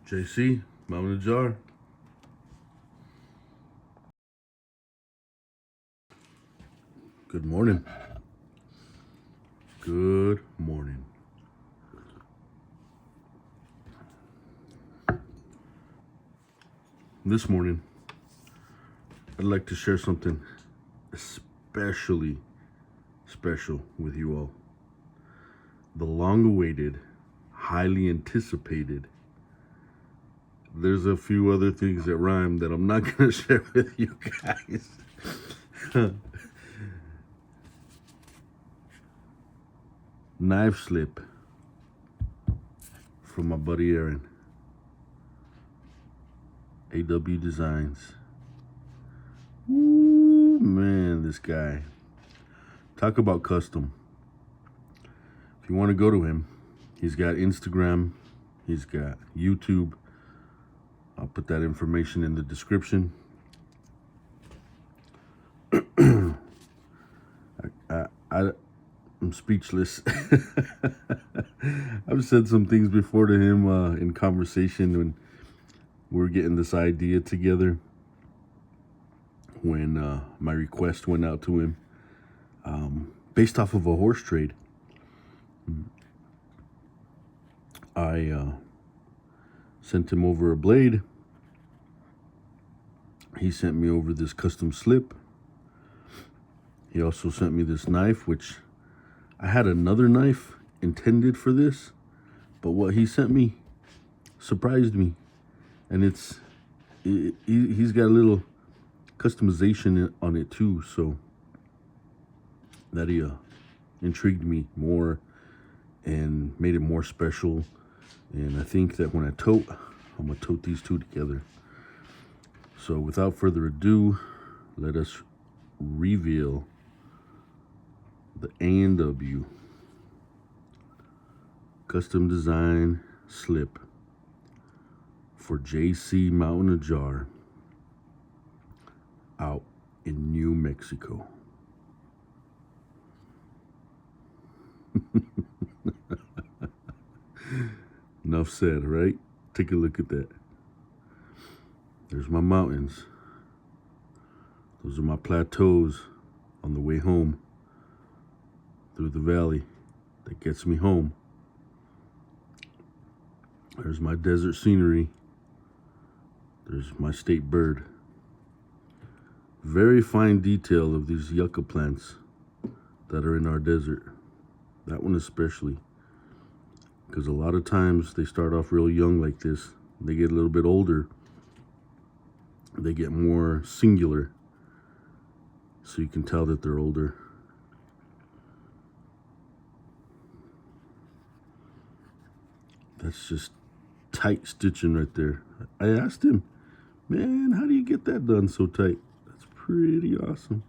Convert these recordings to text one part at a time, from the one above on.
JC, Mount in a jar. Good morning. Good morning. This morning, I'd like to share something especially special with you all. The long-awaited, highly anticipated. There's a few other things that rhyme that I'm not going to share with you guys. Knife slip from my buddy Aaron. AW Designs. Ooh, man, this guy. Talk about custom. If you want to go to him, he's got Instagram, he's got YouTube. I'll put that information in the description. I'm speechless. I've said some things before to him in conversation when we were getting this idea together. When my request went out to him, based off of a horse trade, I sent him over a blade. He sent me over this custom slip. He also sent me this knife, which I had another knife intended for this, but what he sent me surprised me. And he's got a little customization on it too, so that intrigued me more and made it more special. And I think that when I tote, I'm gonna tote these two together. So without further ado, let us reveal the A&W custom design slip for JC Mount in a Jar out in New Mexico. Enough said, right? Take a look at that. There's my mountains. Those are my plateaus on the way home through the valley that gets me home. There's my desert scenery. There's my state bird. Very fine detail of these yucca plants that are in our desert. That one especially. Because a lot of times they start off real young like this. They get a little bit older. They get more singular. So you can tell that they're older. That's just tight stitching right there. I asked him, man, how do you get that done so tight? That's pretty awesome.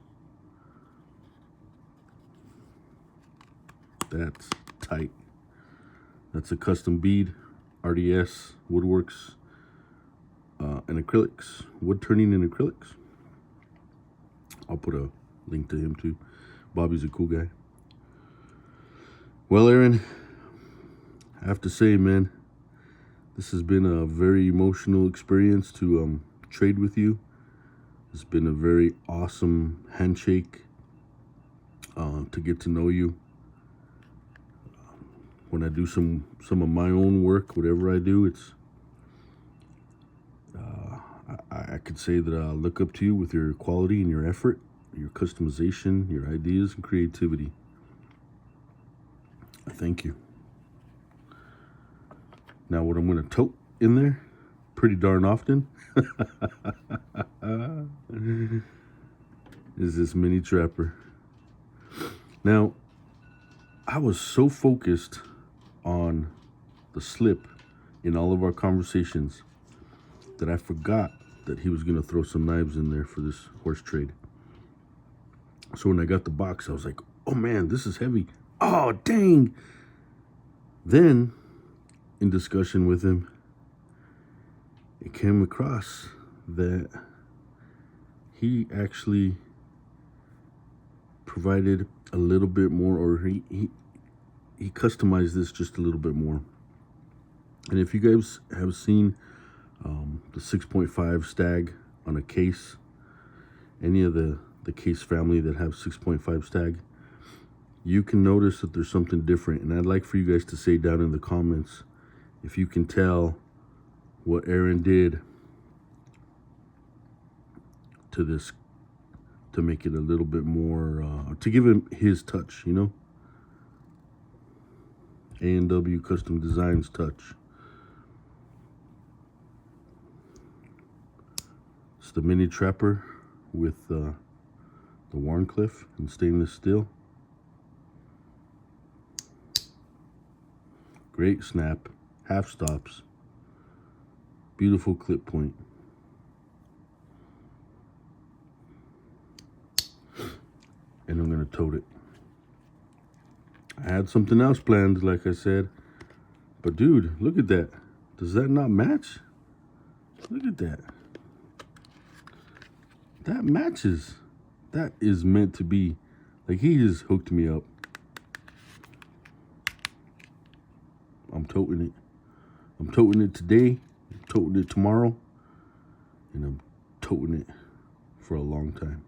That's tight. That's a custom bead, RDS, Woodworks, and acrylics, wood turning and acrylics. I'll put a link to him too. Bobby's a cool guy. Well, Aaron, I have to say, man, this has been a very emotional experience to trade with you. It's been a very awesome handshake to get to know you. When I do some of my own work, whatever I do, it's I could say that I look up to you with your quality and your effort, your customization, your ideas and creativity. I thank you. Now what I'm going to tote in there pretty darn often is this mini trapper. Now, I was so focused on the slip in all of our conversations that I forgot that he was going to throw some knives in there for this horse trade. So when I got the box, I was like, oh man, this is heavy. Oh, dang. Then, in discussion with him, it came across that he actually provided a little bit more, or he customized this just a little bit more. And if you guys have seen The 6.5 stag on a case. Any of the case family that have 6.5 stag, you can notice that there's something different. And I'd like for you guys to say down in the comments if you can tell what Aaron did to this to make it a little bit more, to give him his touch, you know? A&W Custom Designs touch. It's the mini trapper with the Warncliffe in stainless steel. Great snap, half stops, beautiful clip point. And I'm gonna tote it. I had something else planned, like I said, but dude, look at that. Does that not match? Look at that. That matches. That is meant to be. Like, he just hooked me up. I'm toting it. I'm toting it today. I'm toting it tomorrow. And I'm toting it for a long time.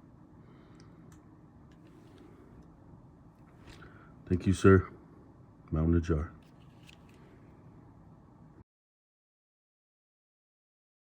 Thank you, sir. Mountain Jar.